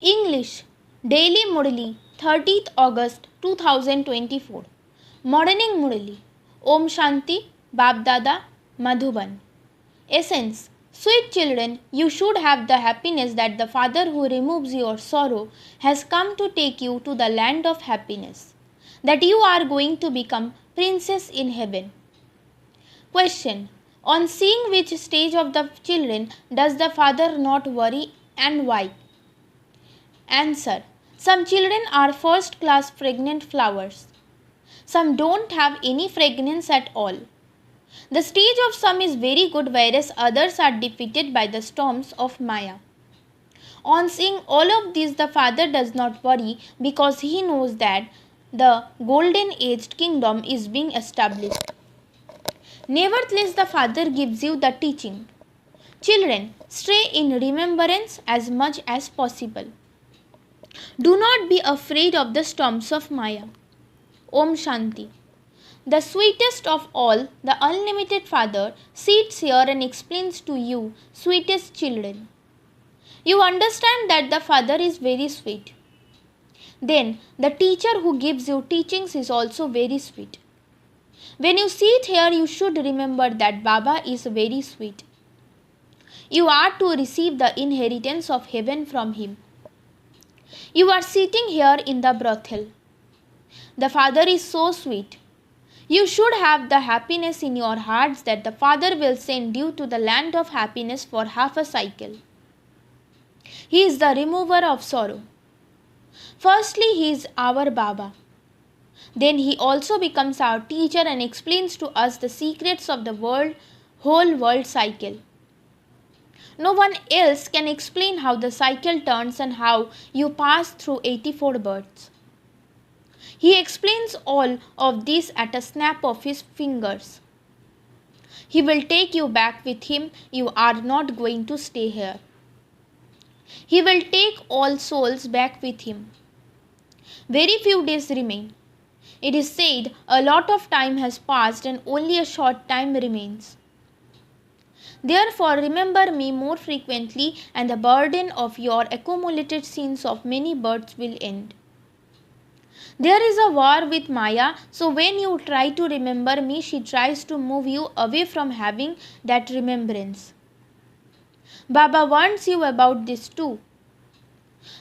English Daily MURLI 30th August 2024 Morning MURLI Om Shanti Bab Dada Madhuban Essence Sweet children, you should have the happiness that the Father who removes your sorrow has come to take you to the land of happiness, that you are going to become princess in heaven. Question. On seeing which stage of the children does the Father not worry and why? Answer. Some children are first class fragrant flowers. Some don't have any fragrance at all. The stage of some is very good, whereas others are defeated by the storms of Maya. On seeing all of this, the Father does not worry because he knows that the golden aged kingdom is being established. Nevertheless, the Father gives you the teaching. Children, stay in remembrance as much as possible. Do not be afraid of the storms of Maya. Om Shanti. The sweetest of all, the unlimited Father, sits here and explains to you, sweetest children. You understand that the Father is very sweet. Then, the teacher who gives you teachings is also very sweet. When you sit here, you should remember that Baba is very sweet. You are to receive the inheritance of heaven from him. You are sitting here in the brothel. The Father is so sweet. You should have the happiness in your hearts that the Father will send you to the land of happiness for half a cycle. He is the remover of sorrow. Firstly, he is our Baba. Then he also becomes our teacher and explains to us the secrets of the whole world cycle. No one else can explain how the cycle turns and how you pass through 84 births. He explains all of this at a snap of his fingers. He will take you back with him. You are not going to stay here. He will take all souls back with him. Very few days remain. It is said a lot of time has passed and only a short time remains. Therefore, remember me more frequently, and the burden of your accumulated sins of many births will end. There is a war with Maya, so when you try to remember me, she tries to move you away from having that remembrance. Baba warns you about this too.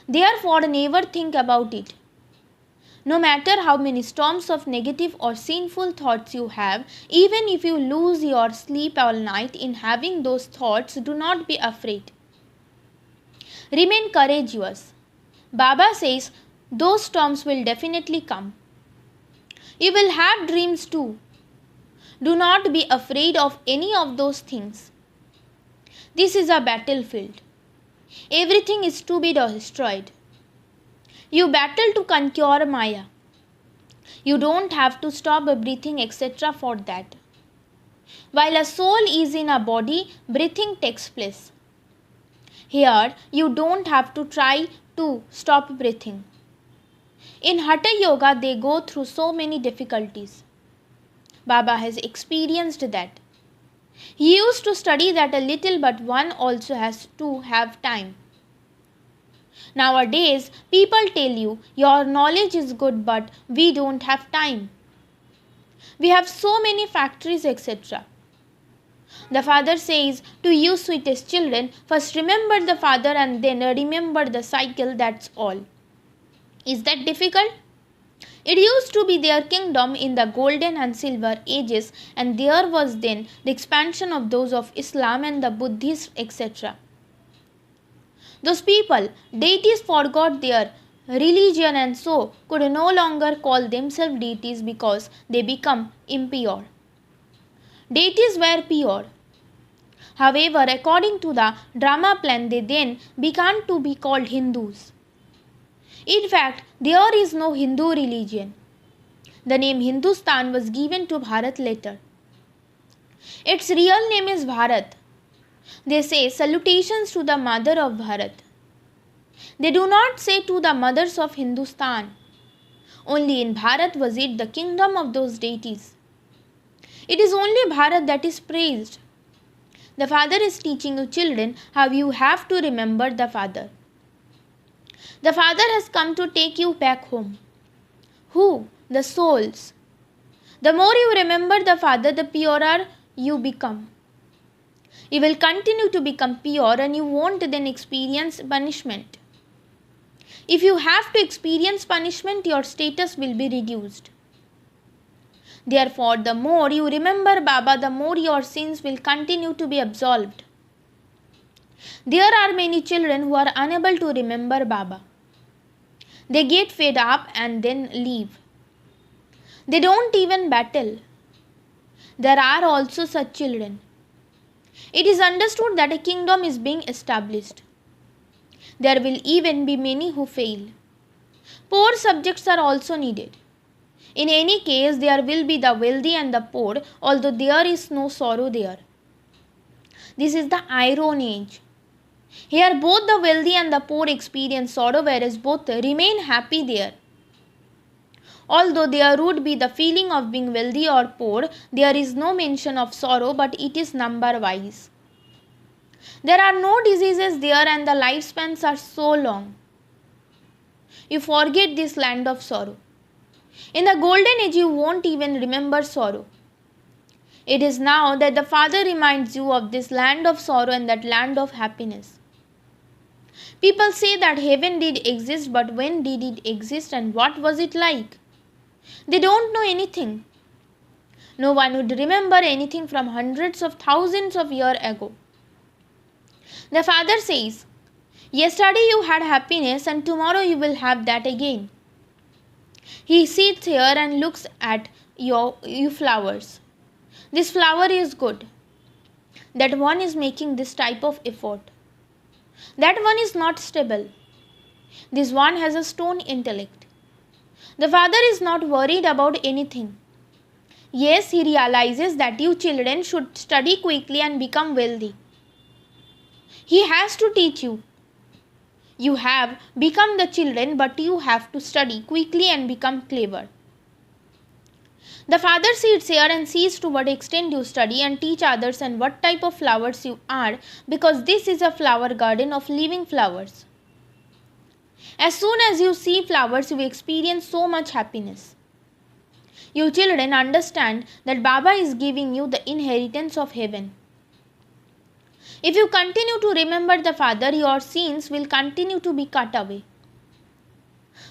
Therefore, never think about it. No matter how many storms of negative or sinful thoughts you have, even if you lose your sleep all night in having those thoughts, do not be afraid. Remain courageous. Baba says those storms will definitely come. You will have dreams too. Do not be afraid of any of those things. This is a battlefield. Everything is to be destroyed. You battle to conquer Maya. You don't have to stop breathing, etc. for that. While a soul is in a body, breathing takes place. Here, you don't have to try to stop breathing. In Hatha Yoga, they go through so many difficulties. Baba has experienced that. He used to study that a little, but one also has to have time. Nowadays, people tell you, your knowledge is good, but we don't have time. We have so many factories, etc. The Father says to you, sweetest children, first remember the Father and then remember the cycle, that's all. Is that difficult? It used to be their kingdom in the golden and silver ages, and there was then the expansion of those of Islam and the Buddhists, etc. Those people, deities, forgot their religion and so could no longer call themselves deities because they become impure. Deities were pure. However, according to the drama plan, they then began to be called Hindus. In fact, there is no Hindu religion. The name Hindustan was given to Bharat later. Its real name is Bharat. They say salutations to the mother of Bharat. They do not say to the mothers of Hindustan. Only in Bharat was it the kingdom of those deities. It is only Bharat that is praised. The Father is teaching you children how you have to remember the Father. The Father has come to take you back home. Who? The souls. The more you remember the Father, the purer you become. You will continue to become pure and you won't then experience punishment. If you have to experience punishment, your status will be reduced. Therefore, the more you remember Baba, the more your sins will continue to be absolved. There are many children who are unable to remember Baba. They get fed up and then leave. They don't even battle. There are also such children. It is understood that a kingdom is being established. There will even be many who fail. Poor subjects are also needed. In any case, there will be the wealthy and the poor, although there is no sorrow there. This is the Iron Age. Here both the wealthy and the poor experience sorrow, whereas both remain happy there. Although there would be the feeling of being wealthy or poor, there is no mention of sorrow, but it is number-wise. There are no diseases there and the lifespans are so long. You forget this land of sorrow. In the golden age, you won't even remember sorrow. It is now that the Father reminds you of this land of sorrow and that land of happiness. People say that heaven did exist, but when did it exist and what was it like? They don't know anything. No one would remember anything from hundreds of thousands of years ago. The Father says, yesterday you had happiness and tomorrow you will have that again. He sits here and looks at you flowers. This flower is good. That one is making this type of effort. That one is not stable. This one has a stone intellect. The Father is not worried about anything. Yes, he realizes that you children should study quickly and become wealthy. He has to teach you. You have become the children, but you have to study quickly and become clever. The Father sits here and sees to what extent you study and teach others and what type of flowers you are, because this is a flower garden of living flowers. As soon as you see flowers, you experience so much happiness. You children understand that Baba is giving you the inheritance of heaven. If you continue to remember the Father, your sins will continue to be cut away.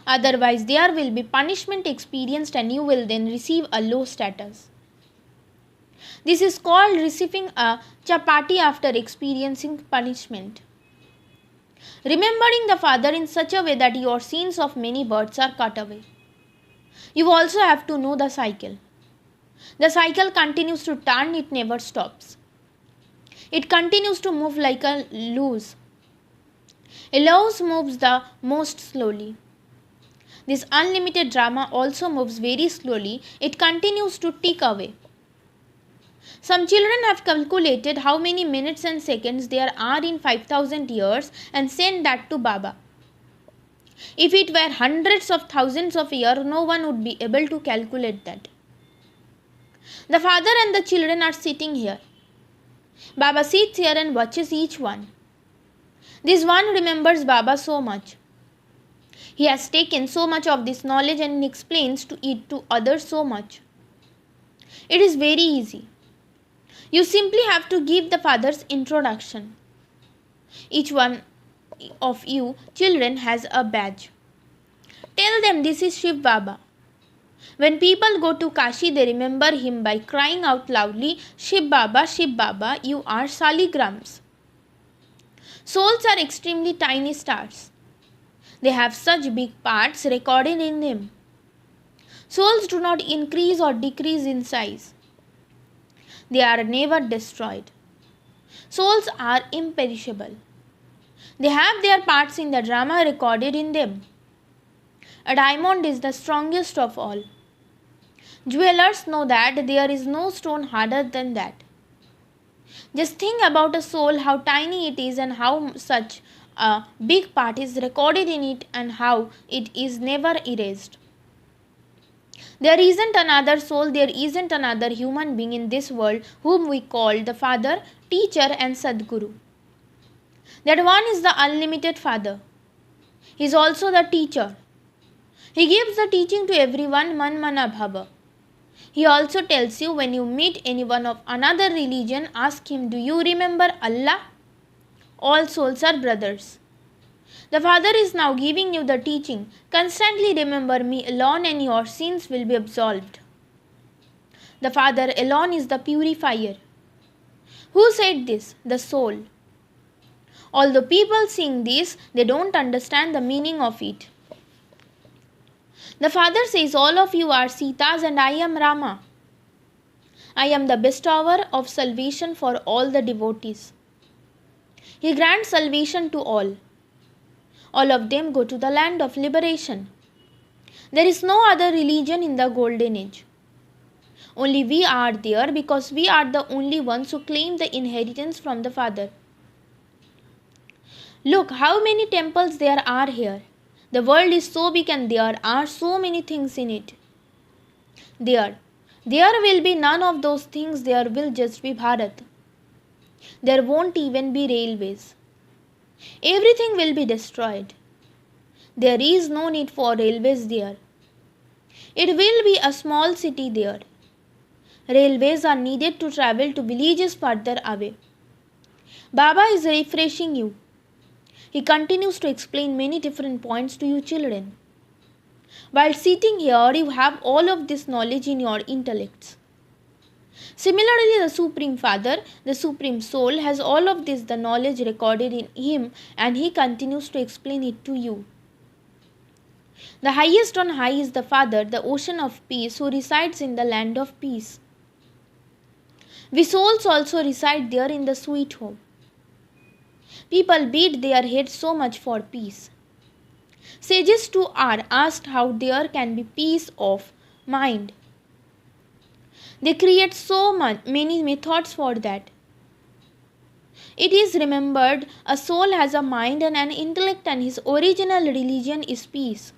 Otherwise, there will be punishment experienced and you will then receive a low status. This is called receiving a chapati after experiencing punishment. Remembering the Father in such a way that your sins of many births are cut away. You also have to know the cycle. The cycle continues to turn, it never stops. It continues to move like a loose. A loose moves the most slowly. This unlimited drama also moves very slowly. It continues to tick away. Some children have calculated how many minutes and seconds there are in 5,000 years and sent that to Baba. If it were hundreds of thousands of years, no one would be able to calculate that. The Father and the children are sitting here. Baba sits here and watches each one. This one remembers Baba so much. He has taken so much of this knowledge and explains it to others so much. It is very easy. You simply have to give the Father's introduction. Each one of you children has a badge. Tell them this is Shiv Baba. When people go to Kashi, they remember him by crying out loudly, Shiv Baba, you are saligrams. Souls are extremely tiny stars. They have such big parts recorded in them. Souls do not increase or decrease in size. They are never destroyed. Souls are imperishable. They have their parts in the drama recorded in them. A diamond is the strongest of all. Jewelers know that there is no stone harder than that. Just think about a soul, how tiny it is and how such a big part is recorded in it and how it is never erased. There isn't another soul, there isn't another human being in this world whom we call the Father, Teacher and Sadguru. That one is the unlimited Father. He is also the teacher. He gives the teaching to everyone, man mana bhava. He also tells you when you meet anyone of another religion, ask him, do you remember Allah? All souls are brothers. The Father is now giving you the teaching. Constantly remember me alone and your sins will be absolved. The Father alone is the purifier. Who said this? The soul. Although people sing this, they don't understand the meaning of it. The Father says, all of you are Sitas and I am Rama. I am the bestower of salvation for all the devotees. He grants salvation to all. All of them go to the land of liberation. There is no other religion in the golden age. Only we are there because we are the only ones who claim the inheritance from the Father. Look how many temples there are here. The world is so big and there are so many things in it. There will be none of those things. There will just be Bharat. There won't even be railways. Everything will be destroyed. There is no need for railways there. It will be a small city there. Railways are needed to travel to villages further away. Baba is refreshing you. He continues to explain many different points to you children. While sitting here, you have all of this knowledge in your intellects. Similarly, the Supreme Father, the Supreme Soul, has all of this, the knowledge recorded in Him, and He continues to explain it to you. The highest on high is the Father, the ocean of peace, who resides in the land of peace. We souls also reside there in the sweet home. People beat their heads so much for peace. Sages too are asked how there can be peace of mind. They create so many methods for that. It is remembered a soul has a mind and an intellect, and his original religion is peace.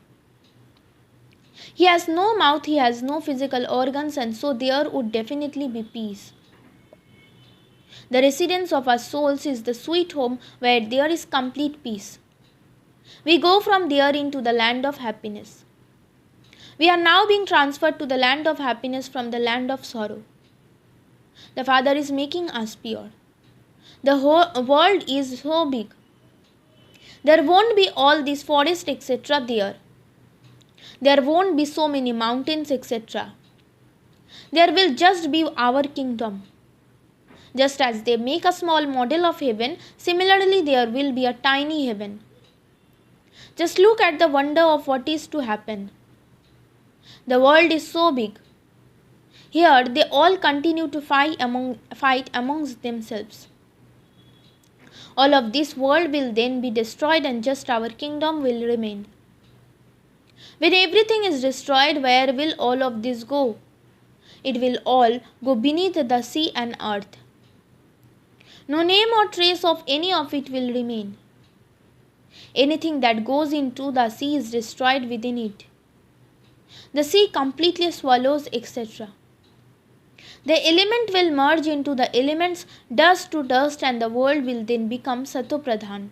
He has no mouth, he has no physical organs, and so there would definitely be peace. The residence of our souls is the sweet home where there is complete peace. We go from there into the land of happiness. We are now being transferred to the land of happiness from the land of sorrow. The Father is making us pure. The whole world is so big. There won't be all these forests etc. there. There won't be so many mountains etc. There will just be our kingdom. Just as they make a small model of heaven, similarly there will be a tiny heaven. Just look at the wonder of what is to happen. The world is so big. Here they all continue to fight amongst themselves. All of this world will then be destroyed and just our kingdom will remain. When everything is destroyed, where will all of this go? It will all go beneath the sea and earth. No name or trace of any of it will remain. Anything that goes into the sea is destroyed within it. The sea completely swallows etc. The element will merge into the elements, dust to dust, and the world will then become Satopradhan.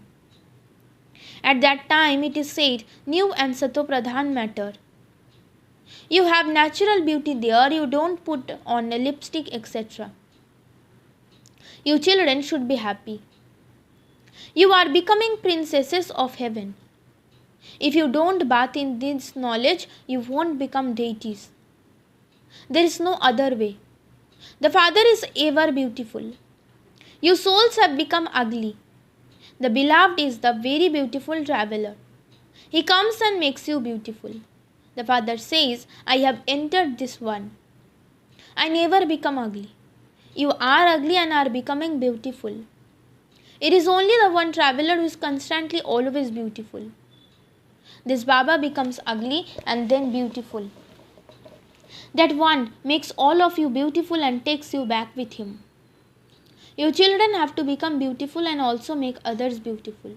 At that time it is said, new and Satopradhan matter. You have natural beauty there, you don't put on a lipstick etc. You children should be happy. You are becoming princesses of heaven. If you don't bath in this knowledge, you won't become deities. There is no other way. The Father is ever beautiful. You souls have become ugly. The Beloved is the very beautiful traveler. He comes and makes you beautiful. The Father says, I have entered this one. I never become ugly. You are ugly and are becoming beautiful. It is only the one traveler who is constantly always beautiful. This Baba becomes ugly and then beautiful. That one makes all of you beautiful and takes you back with him. You children have to become beautiful and also make others beautiful.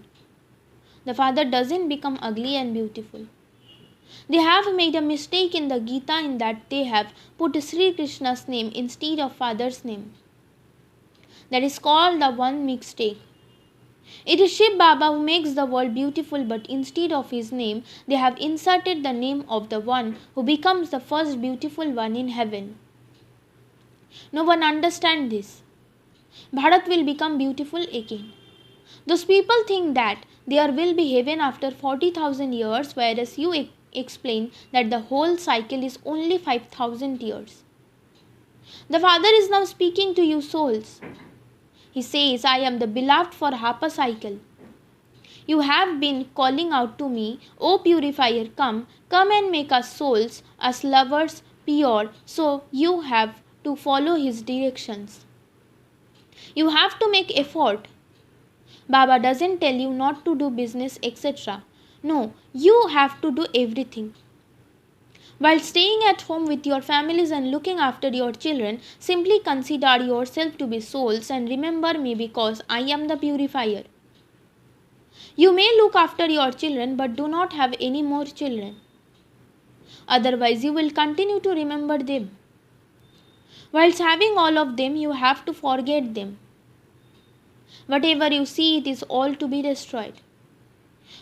The Father doesn't become ugly and beautiful. They have made a mistake in the Gita in that they have put Sri Krishna's name instead of Father's name. That is called the one mistake. It is Shiv Baba who makes the world beautiful, but instead of his name, they have inserted the name of the one who becomes the first beautiful one in heaven. No one understands this. Bharat will become beautiful again. Those people think that there will be heaven after 40,000 years, whereas you explain that the whole cycle is only 5,000 years. The Father is now speaking to you souls. He says, I am the beloved for half a cycle. You have been calling out to me, O purifier, come and make us souls, us lovers, pure, so you have to follow his directions. You have to make effort. Baba doesn't tell you not to do business, etc. No, you have to do everything. While staying at home with your families and looking after your children, simply consider yourself to be souls and remember me because I am the purifier. You may look after your children but do not have any more children. Otherwise, you will continue to remember them. Whilst having all of them, you have to forget them. Whatever you see, it is all to be destroyed.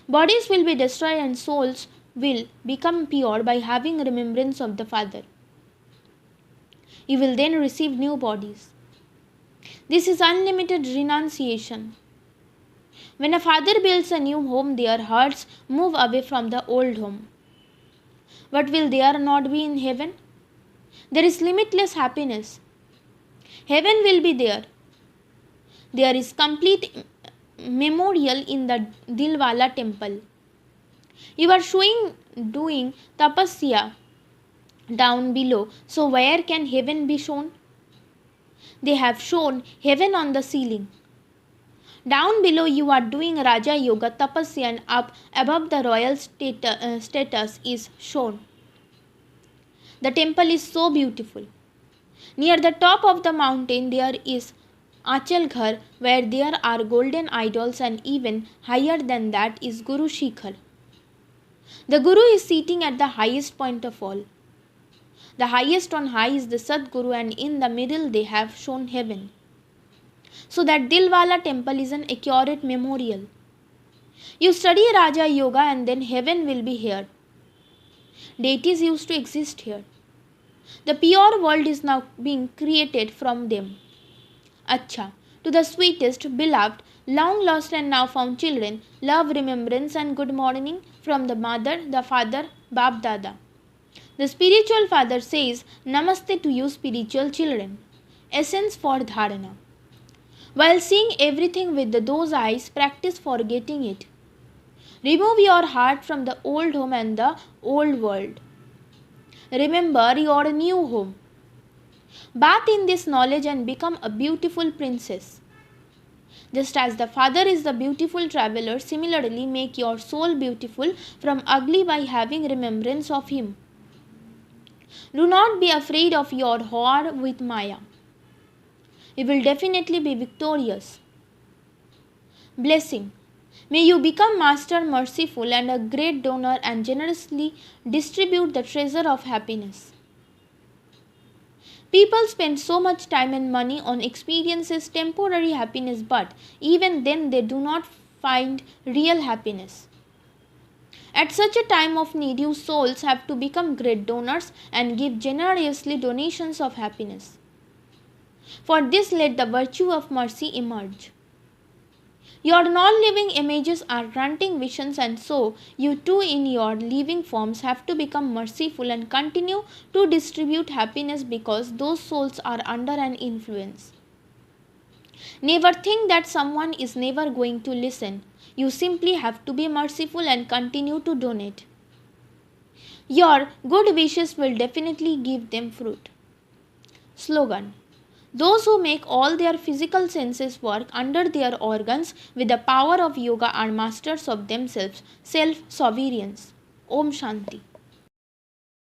Bodies will be destroyed and souls will become pure by having remembrance of the Father. You will then receive new bodies. This is unlimited renunciation. When a father builds a new home, their hearts move away from the old home. But will there not be in heaven? There is limitless happiness. Heaven will be there. There is complete memorial in the Dilwala temple. You are doing tapasya down below, so where can heaven be shown? They have shown heaven on the ceiling. Down below you are doing Raja Yoga tapasya and up above the royal status is shown. The temple is so beautiful. Near the top of the mountain there is Achal Ghar, where there are golden idols, and even higher than that is Guru Shikhar. The Guru is sitting at the highest point of all. The highest on high is the Sadguru, and in the middle they have shown heaven. So that Dilwala temple is an accurate memorial. You study Raja Yoga and then heaven will be here. Deities used to exist here. The pure world is now being created from them. Acha, to the sweetest, beloved, long lost and now found children, love, remembrance and good morning from the mother, the father, Bab Dada. The spiritual father says, Namaste to you spiritual children. Essence for dharana. While seeing everything with those eyes, practice forgetting it. Remove your heart from the old home and the old world. Remember your new home. Bath in this knowledge and become a beautiful princess. Just as the Father is the beautiful traveler, similarly make your soul beautiful from ugly by having remembrance of him. Do not be afraid of your war with Maya. You will definitely be victorious. Blessing. May you become master, merciful and a great donor and generously distribute the treasure of happiness. People spend so much time and money on experiences, temporary happiness, but even then they do not find real happiness. At such a time of need, you souls have to become great donors and give generously donations of happiness. For this, let the virtue of mercy emerge. Your non-living images are granting visions, and so you too in your living forms have to become merciful and continue to distribute happiness because those souls are under an influence. Never think that someone is never going to listen. You simply have to be merciful and continue to donate. Your good wishes will definitely give them fruit. Slogan. Those who make all their physical senses work under their organs with the power of yoga are masters of themselves, self-sovereigns. Om Shanti.